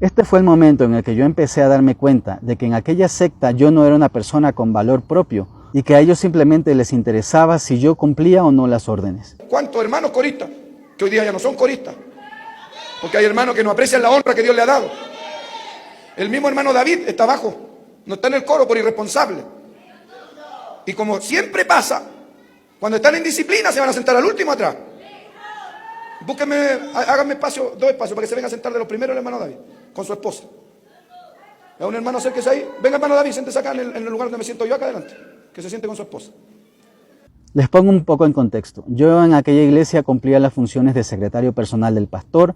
Este fue el momento en el que yo empecé a darme cuenta de que en aquella secta yo no era una persona con valor propio y que a ellos simplemente les interesaba si yo cumplía o no las órdenes. ¿Cuántos hermanos coristas que hoy día ya no son coristas? Porque hay hermanos que no aprecian la honra que Dios le ha dado. El mismo hermano David está abajo, no está en el coro por irresponsable. Y como siempre pasa, cuando están en disciplina se van a sentar al último atrás. Búsquenme, háganme espacio, 2 espacios para que se venga a sentar de los primeros el hermano David, con su esposa. A un hermano acérquese ahí. Venga hermano David, siéntese acá en el lugar donde me siento yo acá adelante. Que se siente con su esposa. Les pongo un poco en contexto. Yo en aquella iglesia cumplía las funciones de secretario personal del pastor,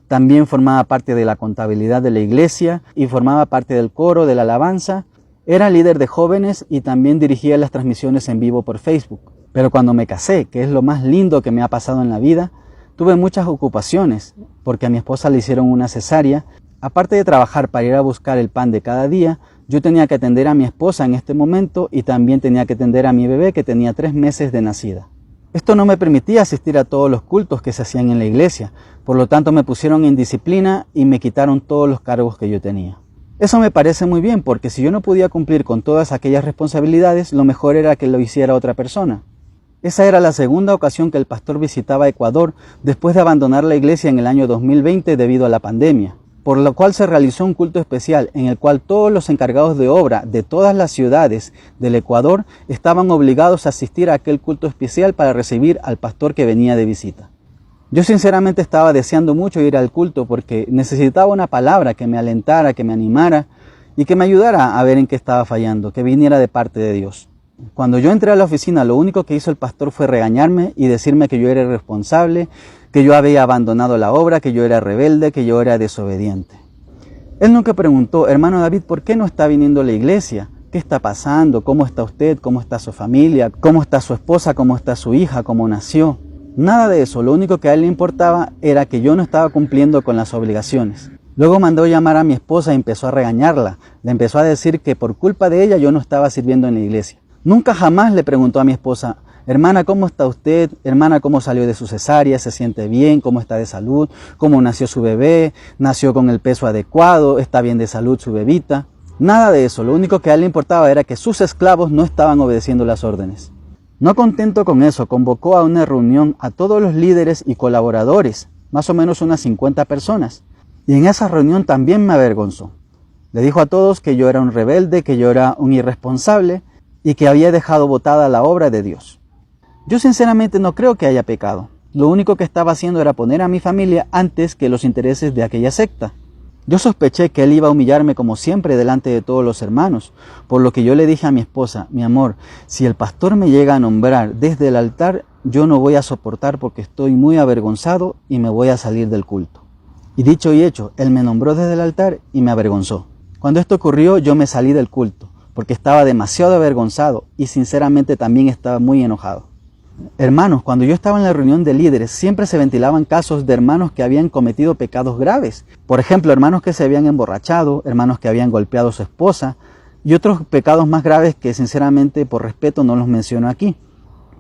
también formaba parte de la contabilidad de la iglesia y formaba parte del coro, de la alabanza. Era líder de jóvenes y también dirigía las transmisiones en vivo por Facebook. Pero cuando me casé, que es lo más lindo que me ha pasado en la vida, tuve muchas ocupaciones porque a mi esposa le hicieron una cesárea. Aparte de trabajar para ir a buscar el pan de cada día, yo tenía que atender a mi esposa en este momento y también tenía que atender a mi bebé que tenía 3 meses de nacida. Esto no me permitía asistir a todos los cultos que se hacían en la iglesia, por lo tanto me pusieron en disciplina y me quitaron todos los cargos que yo tenía. Eso me parece muy bien porque si yo no podía cumplir con todas aquellas responsabilidades, lo mejor era que lo hiciera otra persona. Esa era la segunda ocasión que el pastor visitaba Ecuador después de abandonar la iglesia en el año 2020 debido a la pandemia, por lo cual se realizó un culto especial en el cual todos los encargados de obra de todas las ciudades del Ecuador estaban obligados a asistir a aquel culto especial para recibir al pastor que venía de visita. Yo sinceramente estaba deseando mucho ir al culto porque necesitaba una palabra que me alentara, que me animara y que me ayudara a ver en qué estaba fallando, que viniera de parte de Dios. Cuando yo entré a la oficina, lo único que hizo el pastor fue regañarme y decirme que yo era irresponsable, que yo había abandonado la obra, que yo era rebelde, que yo era desobediente. Él nunca preguntó, hermano David, ¿por qué no está viniendo a la iglesia? ¿Qué está pasando? ¿Cómo está usted? ¿Cómo está su familia? ¿Cómo está su esposa? ¿Cómo está su hija? ¿Cómo nació? Nada de eso, lo único que a él le importaba era que yo no estaba cumpliendo con las obligaciones. Luego mandó llamar a mi esposa y empezó a regañarla. Le empezó a decir que por culpa de ella yo no estaba sirviendo en la iglesia. Nunca jamás le preguntó a mi esposa, hermana, ¿cómo está usted? Hermana, ¿cómo salió de su cesárea? ¿Se siente bien? ¿Cómo está de salud? ¿Cómo nació su bebé? ¿Nació con el peso adecuado? ¿Está bien de salud su bebita? Nada de eso, lo único que a él le importaba era que sus esclavos no estaban obedeciendo las órdenes. No contento con eso, convocó a una reunión a todos los líderes y colaboradores, más o menos unas 50 personas. Y en esa reunión también me avergonzó. Le dijo a todos que yo era un rebelde, que yo era un irresponsable y que había dejado botada la obra de Dios. Yo sinceramente no creo que haya pecado. Lo único que estaba haciendo era poner a mi familia antes que los intereses de aquella secta. Yo sospeché que él iba a humillarme como siempre delante de todos los hermanos, por lo que yo le dije a mi esposa, mi amor, si el pastor me llega a nombrar desde el altar, yo no voy a soportar porque estoy muy avergonzado y me voy a salir del culto. Y dicho y hecho, él me nombró desde el altar y me avergonzó. Cuando esto ocurrió, yo me salí del culto, porque estaba demasiado avergonzado y sinceramente también estaba muy enojado. Hermanos, cuando yo estaba en la reunión de líderes, siempre se ventilaban casos de hermanos que habían cometido pecados graves. Por ejemplo, hermanos que se habían emborrachado, hermanos que habían golpeado a su esposa y otros pecados más graves que sinceramente por respeto no los menciono aquí.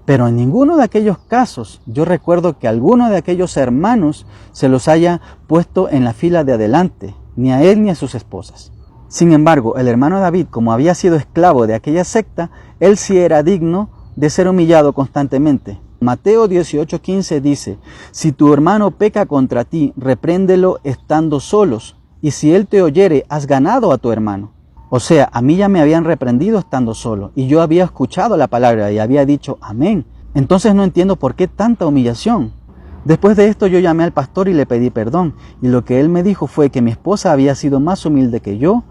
Pero en ninguno de aquellos casos yo recuerdo que alguno de aquellos hermanos se los haya puesto en la fila de adelante, ni a él ni a sus esposas. Sin embargo, el hermano David, como había sido esclavo de aquella secta, él sí era digno de ser humillado constantemente. Mateo 18:15 dice, si tu hermano peca contra ti, repréndelo estando solos, y si él te oyere, has ganado a tu hermano. O sea, a mí ya me habían reprendido estando solo, y yo había escuchado la palabra y había dicho amén. Entonces no entiendo por qué tanta humillación. Después de esto yo llamé al pastor y le pedí perdón, y lo que él me dijo fue que mi esposa había sido más humilde que yo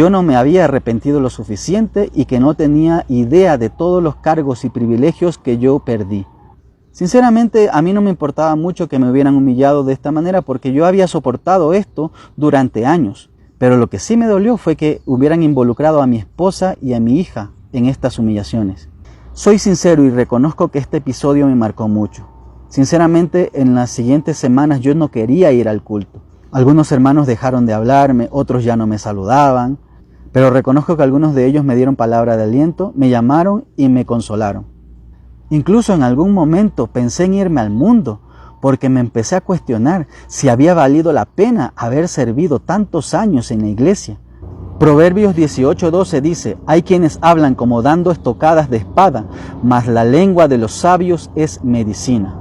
no me había arrepentido lo suficiente y que no tenía idea de todos los cargos y privilegios que yo perdí. Sinceramente, a mí no me importaba mucho que me hubieran humillado de esta manera porque yo había soportado esto durante años. Pero lo que sí me dolió fue que hubieran involucrado a mi esposa y a mi hija en estas humillaciones. Soy sincero y reconozco que este episodio me marcó mucho. Sinceramente, en las siguientes semanas yo no quería ir al culto. Algunos hermanos dejaron de hablarme, otros ya no me saludaban, pero reconozco que algunos de ellos me dieron palabra de aliento, me llamaron y me consolaron. Incluso en algún momento pensé en irme al mundo, porque me empecé a cuestionar si había valido la pena haber servido tantos años en la iglesia. Proverbios 18:12 dice, hay quienes hablan como dando estocadas de espada, mas la lengua de los sabios es medicina.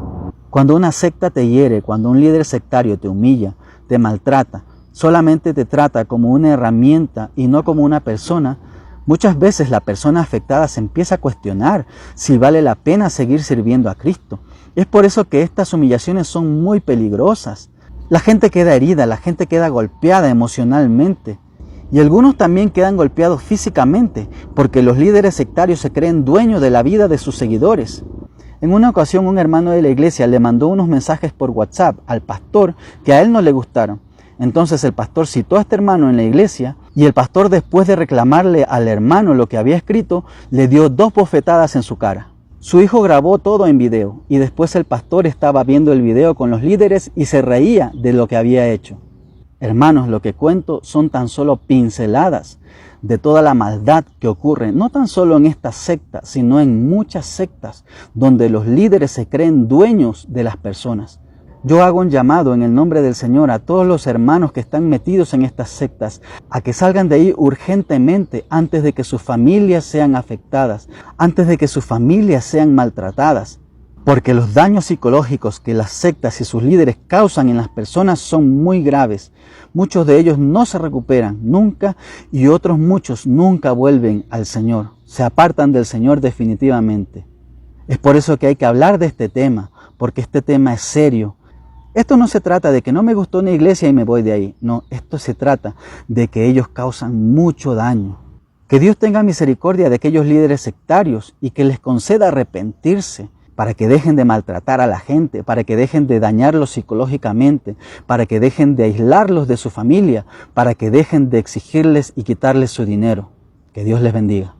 Cuando una secta te hiere, cuando un líder sectario te humilla, te maltrata, solamente te trata como una herramienta y no como una persona, muchas veces la persona afectada se empieza a cuestionar si vale la pena seguir sirviendo a Cristo. Es por eso que estas humillaciones son muy peligrosas. La gente queda herida, la gente queda golpeada emocionalmente. Y algunos también quedan golpeados físicamente, porque los líderes sectarios se creen dueños de la vida de sus seguidores. En una ocasión un hermano de la iglesia le mandó unos mensajes por WhatsApp al pastor que a él no le gustaron. Entonces el pastor citó a este hermano en la iglesia y el pastor, después de reclamarle al hermano lo que había escrito, le dio 2 bofetadas en su cara. Su hijo grabó todo en video y después el pastor estaba viendo el video con los líderes y se reía de lo que había hecho. Hermanos, lo que cuento son tan solo pinceladas de toda la maldad que ocurre, no tan solo en esta secta, sino en muchas sectas, donde los líderes se creen dueños de las personas. Yo hago un llamado en el nombre del Señor a todos los hermanos que están metidos en estas sectas, a que salgan de ahí urgentemente antes de que sus familias sean afectadas, antes de que sus familias sean maltratadas. Porque los daños psicológicos que las sectas y sus líderes causan en las personas son muy graves. Muchos de ellos no se recuperan nunca y otros muchos nunca vuelven al Señor. Se apartan del Señor definitivamente. Es por eso que hay que hablar de este tema, porque este tema es serio. Esto no se trata de que no me gustó una iglesia y me voy de ahí. No, esto se trata de que ellos causan mucho daño. Que Dios tenga misericordia de aquellos líderes sectarios y que les conceda arrepentirse, para que dejen de maltratar a la gente, para que dejen de dañarlos psicológicamente, para que dejen de aislarlos de su familia, para que dejen de exigirles y quitarles su dinero. Que Dios les bendiga.